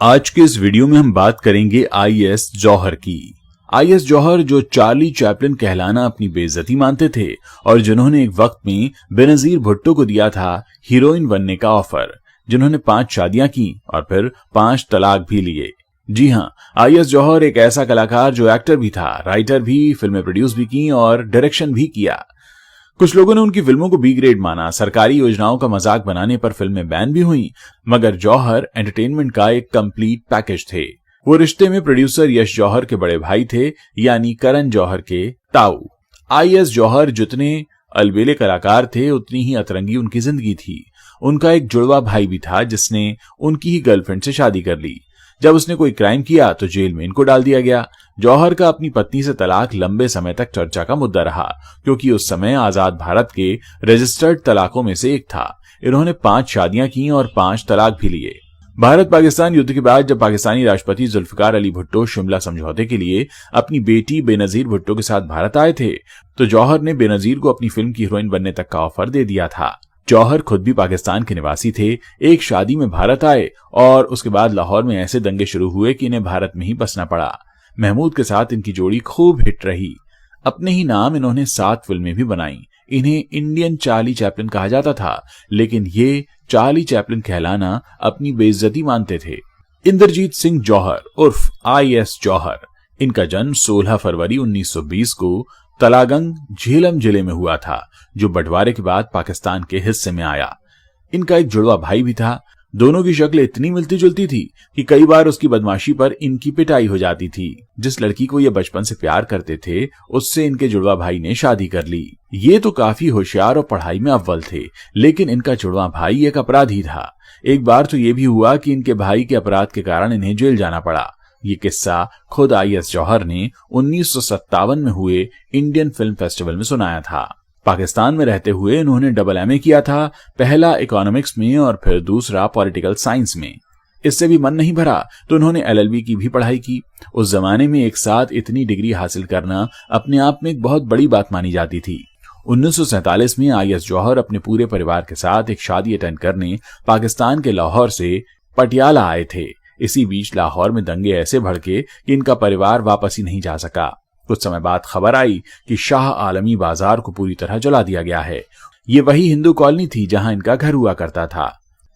आज के इस वीडियो में हम बात करेंगे आईएस जौहर की। आईएस जौहर जो चार्ली चैपलिन कहलाना अपनी बेइज्जती मानते थे और जिन्होंने एक वक्त में बेनजीर भुट्टो को दिया था हीरोइन बनने का ऑफर, जिन्होंने 5 शादियां की और फिर 5 तलाक भी लिए। जी हां, आईएस जौहर एक ऐसा कलाकार जो एक्टर भी था, राइटर भी, फिल्में प्रोड्यूस भी की और डायरेक्शन भी किया। कुछ लोगों ने उनकी फिल्मों को बी ग्रेड माना, सरकारी योजनाओं का मजाक बनाने पर फिल्में बैन भी हुई, मगर जौहर एंटरटेनमेंट का एक कंप्लीट पैकेज थे। वो रिश्ते में प्रोड्यूसर यश जौहर के बड़े भाई थे, यानी करण जौहर के ताऊ। आईएस जौहर जितने अलबेले कलाकार थे उतनी ही अतरंगी उनकी जिंदगी थी। उनका एक जुड़वा भाई भी था जिसने उनकी ही गर्लफ्रेंड से शादी कर ली। जब उसने कोई क्राइम किया तो जेल में इनको डाल दिया गया। जौहर का अपनी पत्नी से तलाक लंबे समय तक चर्चा का मुद्दा रहा, क्योंकि उस समय आजाद भारत के रजिस्टर्ड तलाकों में से एक था। इन्होंने 5 शादियां की और 5 तलाक भी लिए। भारत पाकिस्तान युद्ध के बाद जब पाकिस्तानी राष्ट्रपति जुल्फिकार अली भुट्टो शिमला समझौते के लिए अपनी बेटी बेनजीर भुट्टो के साथ भारत आए थे, तो जौहर ने बेनजीर को अपनी फिल्म की हीरोइन बनने तक का ऑफर दे दिया था। जौहर खुद भी पाकिस्तान के निवासी थे। एक शादी में भारत आए और उसके बाद लाहौर में ऐसे दंगे शुरू हुए कि इन्हें भारत में ही बसना पड़ा। महमूद के साथ इनकी जोड़ी खूब हिट रही। अपने ही नाम इन्होंने 7 फिल्में भी बनाई। इन्हें इंडियन चार्ली चैपलिन कहा जाता था, लेकिन ये चार्ली चैपलिन कहलाना अपनी बेइज्जती मानते थे। इंद्रजीत सिंह जौहर उर्फ आईएस जौहर, इनका जन्म 16 फरवरी 1920 को तलागंग झेलम जिले में हुआ था, जो बंटवारे के बाद पाकिस्तान के हिस्से में आया। इनका एक जुड़वा भाई भी था। दोनों की शक्ल इतनी मिलती जुलती थी कि कई बार उसकी बदमाशी पर इनकी पिटाई हो जाती थी। जिस लड़की को ये बचपन से प्यार करते थे, उससे इनके जुड़वा भाई ने शादी कर ली। ये तो काफी होशियार और पढ़ाई में अव्वल थे, लेकिन इनका जुड़वा भाई एक अपराधी था। एक बार तो ये भी हुआ कि इनके भाई के अपराध के कारण इन्हें जेल जाना पड़ा। ये किस्सा खुद आईएस जौहर ने 1957 में हुए इंडियन फिल्म फेस्टिवल में सुनाया था। पाकिस्तान में रहते हुए इन्होंने AA किया था, पहला इकोनॉमिक्स में और फिर दूसरा पॉलिटिकल साइंस में। इससे भी मन नहीं भरा तो उन्होंने LLB की भी पढ़ाई की। उस जमाने में एक साथ इतनी डिग्री हासिल करना अपने आप में एक बहुत बड़ी बात मानी जाती थी। 1947 में आईएस जौहर अपने पूरे परिवार के साथ एक शादी अटेंड करने पाकिस्तान के लाहौर से पटियाला आए थे। इसी बीच लाहौर में दंगे ऐसे भड़के कि इनका परिवार वापस ही नहीं जा सका। कुछ समय बाद खबर आई कि शाह आलमी बाजार को पूरी तरह जला दिया गया है। ये वही हिंदू कॉलोनी थी जहां इनका घर हुआ करता था।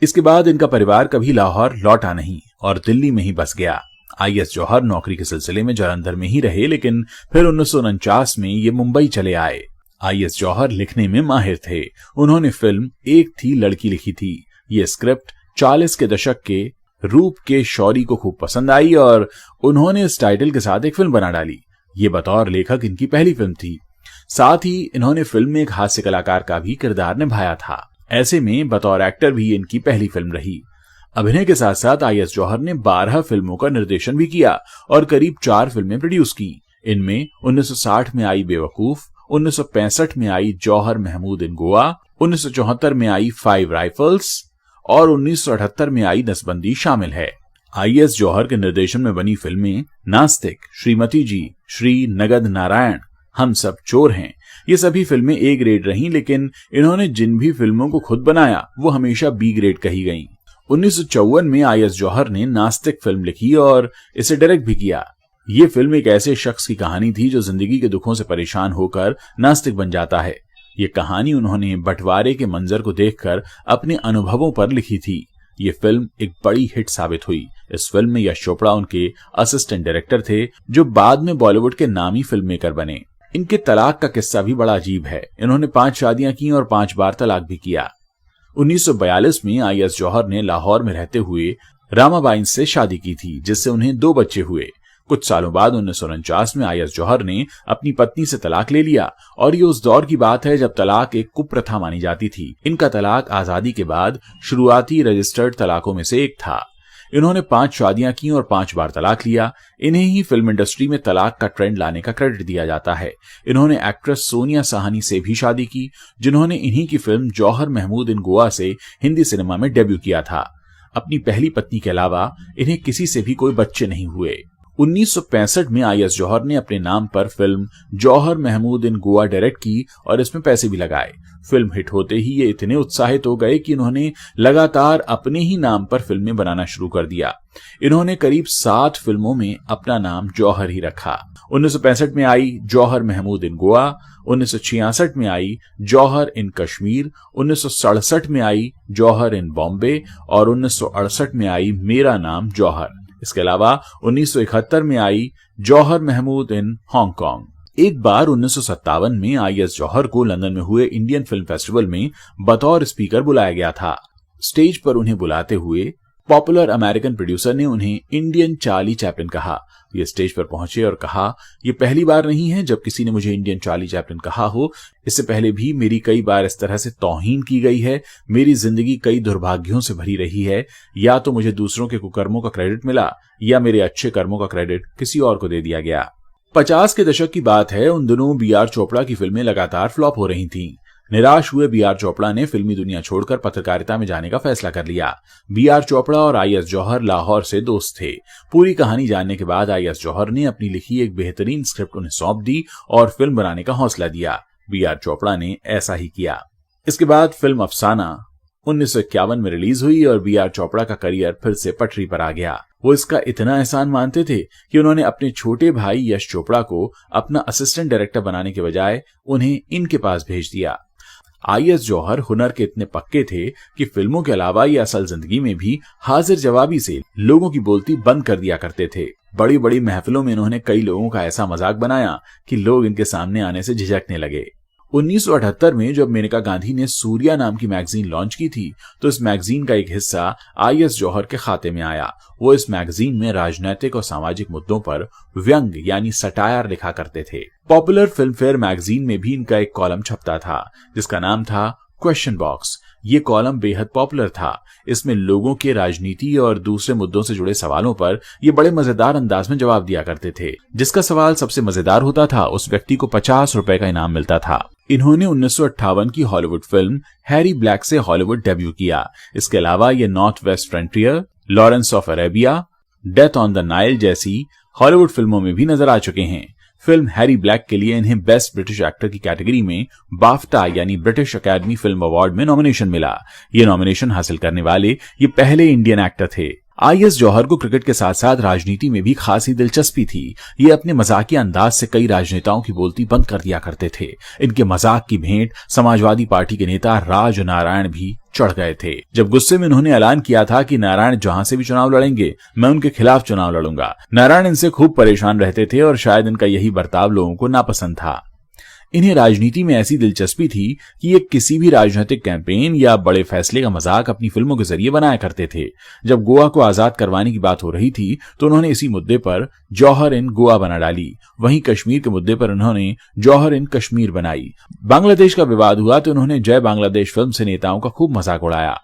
इसके बाद इनका परिवार कभी लाहौर लौटा नहीं और दिल्ली में ही बस गया। आईएस जौहर नौकरी के सिलसिले में जालंधर में ही रहे, लेकिन फिर 1949 में ये मुंबई चले आए। आईएस जौहर लिखने में माहिर थे। उन्होंने फिल्म एक थी लड़की लिखी थी। ये स्क्रिप्ट 40 के दशक के रूप के शौरी को खूब पसंद आई और उन्होंने इस टाइटल के साथ एक फिल्म बना डाली। ये बतौर लेखक इनकी पहली फिल्म थी। साथ ही इन्होंने फिल्म में एक हास्य कलाकार का भी किरदार निभाया था। ऐसे में बतौर एक्टर भी इनकी पहली फिल्म रही। अभिनय के साथ साथ आईएस जौहर ने 12 फिल्मों का निर्देशन भी किया और करीब 4 फिल्में प्रोड्यूस की। इनमें 1960 में आई बेवकूफ, 1965 में आई जौहर महमूद इन गोवा, 1974 में आई 5 राइफल्स और 1978 में आई नसबंदी शामिल है। आईएस जौहर के निर्देशन में बनी फिल्में नास्तिक, श्रीमती जी, श्री नगद नारायण, हम सब चोर हैं, ये सभी फिल्में A ग्रेड रहीं, लेकिन इन्होंने जिन भी फिल्मों को खुद बनाया वो हमेशा B ग्रेड कही गईं। 1954 में आईएस जौहर ने नास्तिक फिल्म लिखी और इसे डायरेक्ट भी किया। ये फिल्म एक ऐसे शख्स की कहानी थी जो जिंदगी के दुखों से परेशान होकर नास्तिक बन जाता है। ये कहानी उन्होंने बंटवारे के मंजर को देखकर अपने अनुभवों पर लिखी थी। ये फिल्म एक बड़ी हिट साबित हुई। इस फिल्म में यश चोपड़ा उनके असिस्टेंट डायरेक्टर थे, जो बाद में बॉलीवुड के नामी फिल्म मेकर बने। इनके तलाक का किस्सा भी बड़ा अजीब है। इन्होंने 5 शादियां की और 5 बार तलाक भी किया। 1942 में आईएस जौहर ने लाहौर में रहते हुए रामाबाई से शादी की थी, जिससे उन्हें 2 बच्चे हुए। कुछ सालों बाद 1949 में आईएस जौहर ने अपनी पत्नी से तलाक ले लिया और ये उस दौर की बात है जब तलाक एक कुप्रथा मानी जाती थी। इनका तलाक आजादी के बाद शुरुआती रजिस्टर्ड तलाकों में से एक था। इन्होंने 5 शादियां की और 5 बार तलाक लिया। इन्हें ही फिल्म इंडस्ट्री में तलाक का ट्रेंड लाने का क्रेडिट दिया जाता है। इन्होंने एक्ट्रेस सोनिया साहनी से भी शादी की, जिन्होंने इन्हीं की फिल्म जौहर महमूद इन गोवा से हिंदी सिनेमा में डेब्यू किया था। अपनी पहली पत्नी के अलावा इन्हें किसी से भी कोई बच्चे नहीं हुए। 1965 में आईएस जौहर ने अपने नाम पर फिल्म जौहर महमूद इन गोवा डायरेक्ट की और इसमें पैसे भी लगाए। फिल्म हिट होते ही ये इतने उत्साहित हो गए कि इन्होंने लगातार अपने ही नाम पर फिल्में बनाना शुरू कर दिया। इन्होंने करीब 7 फिल्मों में अपना नाम जौहर ही रखा। 1965 में आई जौहर महमूद इन गोवा, 1966 में आई जौहर इन कश्मीर, 1967 में आई जौहर इन बॉम्बे और 1968 में आई मेरा नाम जौहर। इसके अलावा 1971 में आई जौहर महमूद इन हांगकांग। एक बार 1957 में आईएस जौहर को लंदन में हुए इंडियन फिल्म फेस्टिवल में बतौर स्पीकर बुलाया गया था। स्टेज पर उन्हें बुलाते हुए पॉपुलर अमेरिकन प्रोड्यूसर ने उन्हें इंडियन चार्ली चैपलिन कहा। ये स्टेज पर पहुंचे और कहा, ये पहली बार नहीं है जब किसी ने मुझे इंडियन चार्ली चैपलिन कहा हो। इससे पहले भी मेरी कई बार इस तरह से तौहीन की गई है। मेरी जिंदगी कई दुर्भाग्यों से भरी रही है। या तो मुझे दूसरों के कुकर्मों का क्रेडिट मिला या मेरे अच्छे कर्मों का क्रेडिट किसी और को दे दिया गया। 50 के दशक की बात है। उन दिनों बी.आर. चोपड़ा की फिल्में लगातार फ्लॉप हो रही थीं। निराश हुए बी.आर. चोपड़ा ने फिल्मी दुनिया छोड़कर पत्रकारिता में जाने का फैसला कर लिया। बी.आर. चोपड़ा और आईएस जौहर लाहौर से दोस्त थे। पूरी कहानी जानने के बाद आईएस जौहर ने अपनी लिखी एक बेहतरीन स्क्रिप्ट उन्हें सौंप दी और फिल्म बनाने का हौसला दिया। बी.आर. चोपड़ा ने ऐसा ही किया। इसके बाद फिल्म अफसाना 1951 में रिलीज हुई और बी.आर. चोपड़ा का करियर फिर से पटरी पर आ गया। वो इसका इतना एहसान मानते थे कि उन्होंने अपने छोटे भाई यश चोपड़ा को अपना असिस्टेंट डायरेक्टर बनाने के बजाय उन्हें इनके पास भेज दिया। आईएस जौहर हुनर के इतने पक्के थे कि फिल्मों के अलावा ये असल जिंदगी में भी हाजिर जवाबी से लोगों की बोलती बंद कर दिया करते थे। बड़ी बड़ी महफिलों में इन्होंने कई लोगों का ऐसा मजाक बनाया कि लोग इनके सामने आने से झिझकने लगे। 1978 में जब मेनका गांधी ने सूर्या नाम की मैगजीन लॉन्च की थी तो इस मैगजीन का एक हिस्सा आईएस जौहर के खाते में आया। वो इस मैगजीन में राजनैतिक और सामाजिक मुद्दों पर व्यंग यानी सटायर लिखा करते थे। पॉपुलर फिल्म फेयर मैगजीन में भी इनका एक कॉलम छपता था जिसका नाम था क्वेश्चन बॉक्स। ये कॉलम बेहद पॉपुलर था। इसमें लोगों के राजनीति और दूसरे मुद्दों से जुड़े सवालों पर ये बड़े मजेदार अंदाज में जवाब दिया करते थे। जिसका सवाल सबसे मजेदार होता था उस व्यक्ति को 50 रुपए का इनाम मिलता था। इन्होंने 1958 की हॉलीवुड फिल्म हैरी ब्लैक से हॉलीवुड डेब्यू किया। इसके अलावा ये north west frontier, Lawrence of Arabia, death on the Nile जैसी हॉलीवुड फिल्मों में भी नजर आ चुके हैं। फिल्म हैरी ब्लैक के लिए इन्हें बेस्ट ब्रिटिश एक्टर की कैटेगरी में बाफ्टा यानी ब्रिटिश अकेडमी फिल्म अवार्ड में नॉमिनेशन मिला। ये नॉमिनेशन हासिल करने वाले ये पहले इंडियन एक्टर थे। आईएस जौहर को क्रिकेट के साथ साथ राजनीति में भी खासी दिलचस्पी थी। ये अपने मजाकिया अंदाज से कई राजनेताओं की बोलती बंद कर दिया करते थे। इनके मजाक की भेंट समाजवादी पार्टी के नेता राज नारायण भी चढ़ गए थे। जब गुस्से में उन्होंने ऐलान किया था कि नारायण जहां से भी चुनाव लड़ेंगे मैं उनके खिलाफ चुनाव लड़ूंगा। नारायण इनसे खूब परेशान रहते थे और शायद इनका यही बर्ताव लोगों को नापसंद था। इन्हें राजनीति में ऐसी दिलचस्पी थी कि ये किसी भी राजनीतिक कैंपेन या बड़े फैसले का मजाक अपनी फिल्मों के जरिए बनाया करते थे। जब गोवा को आजाद करवाने की बात हो रही थी तो उन्होंने इसी मुद्दे पर जौहर इन गोवा बना डाली। वहीं कश्मीर के मुद्दे पर उन्होंने जौहर इन कश्मीर बनाई। बांग्लादेश का विवाद हुआ तो उन्होंने जय बांग्लादेश फिल्म से नेताओं का खूब मजाक उड़ाया।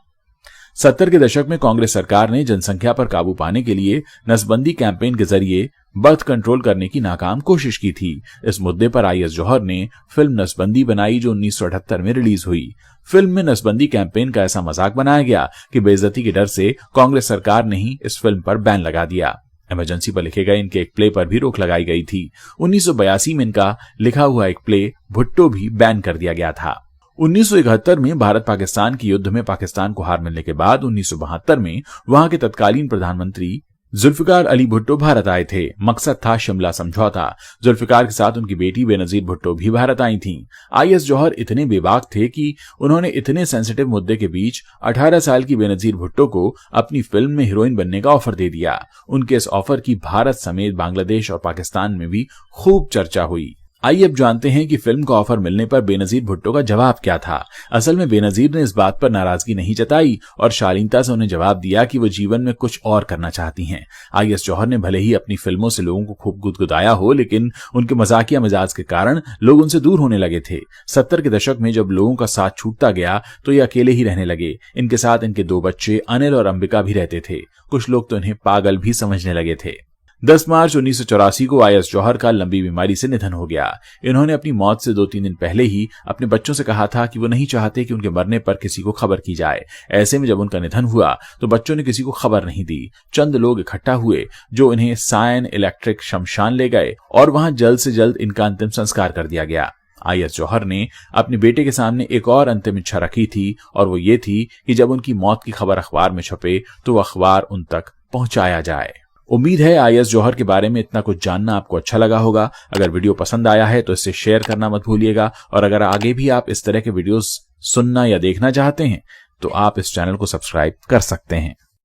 70 के दशक में कांग्रेस सरकार ने जनसंख्या पर काबू पाने के लिए नसबंदी कैंपेन के जरिए बर्थ कंट्रोल करने की नाकाम कोशिश की थी। इस मुद्दे पर आईएस जौहर ने फिल्म नसबंदी बनाई जो 1978 में रिलीज हुई। फिल्म में नसबंदी कैंपेन का ऐसा मजाक बनाया गया कि बेइज्जती के डर से कांग्रेस सरकार ने ही इस फिल्म पर बैन लगा दिया। इमरजेंसी पर लिखे गए इनके एक प्ले पर भी रोक लगाई गई थी। 1982 में इनका लिखा हुआ एक प्ले भुट्टो भी बैन कर दिया गया था। 1971 में भारत पाकिस्तान के युद्ध में पाकिस्तान को हार मिलने के बाद 1972 में वहां के तत्कालीन प्रधानमंत्री जुल्फिकार अली भुट्टो भारत आए थे। मकसद था शिमला समझौता। जुल्फिकार के साथ उनकी बेटी बेनजीर भुट्टो भी भारत आई थीं। आईएस जौहर इतने बेबाक थे कि उन्होंने इतने सेंसिटिव मुद्दे के बीच 18 साल की बेनजीर भुट्टो को अपनी फिल्म में हीरोइन बनने का ऑफर दे दिया। उनके इस ऑफर की भारत समेत बांग्लादेश और पाकिस्तान में भी खूब चर्चा हुई। आइए अब जानते हैं कि फिल्म का ऑफर मिलने पर बेनजीर भुट्टो का जवाब क्या था। असल में बेनजीर ने इस बात पर नाराजगी नहीं जताई और शालीनता से उन्हें जवाब दिया कि वो जीवन में कुछ और करना चाहती हैं। आईएस जौहर ने भले ही अपनी फिल्मों से लोगों को खूब गुदगुदाया हो, लेकिन उनके मजाकिया मिजाज के कारण लोग उनसे दूर होने लगे थे। 70 के दशक में जब लोगों का साथ छूटता गया तो ये अकेले ही रहने लगे। इनके साथ इनके 2 बच्चे अनिल और अंबिका भी रहते थे। कुछ लोग तो इन्हें पागल भी समझने लगे थे। 10 मार्च 1984 को आईएस जौहर का लंबी बीमारी से निधन हो गया। इन्होंने अपनी मौत से 2-3 दिन पहले ही अपने बच्चों से कहा था कि वो नहीं चाहते कि उनके मरने पर किसी को खबर की जाए। ऐसे में जब उनका निधन हुआ तो बच्चों ने किसी को खबर नहीं दी। चंद लोग इकट्ठा हुए जो इन्हें सायन इलेक्ट्रिक शमशान ले गए और वहां जल्द से जल्द इनका अंतिम संस्कार कर दिया गया। आईएस जौहर ने अपने बेटे के सामने एक और अंतिम इच्छा रखी थी और वो ये थी कि जब उनकी मौत की खबर अखबार में छपे तो वो अखबार उन तक पहुंचाया जाए। उम्मीद है आईएस जौहर के बारे में इतना कुछ जानना आपको अच्छा लगा होगा। अगर वीडियो पसंद आया है तो इसे शेयर करना मत भूलिएगा, और अगर आगे भी आप इस तरह के वीडियोस सुनना या देखना चाहते हैं तो आप इस चैनल को सब्सक्राइब कर सकते हैं।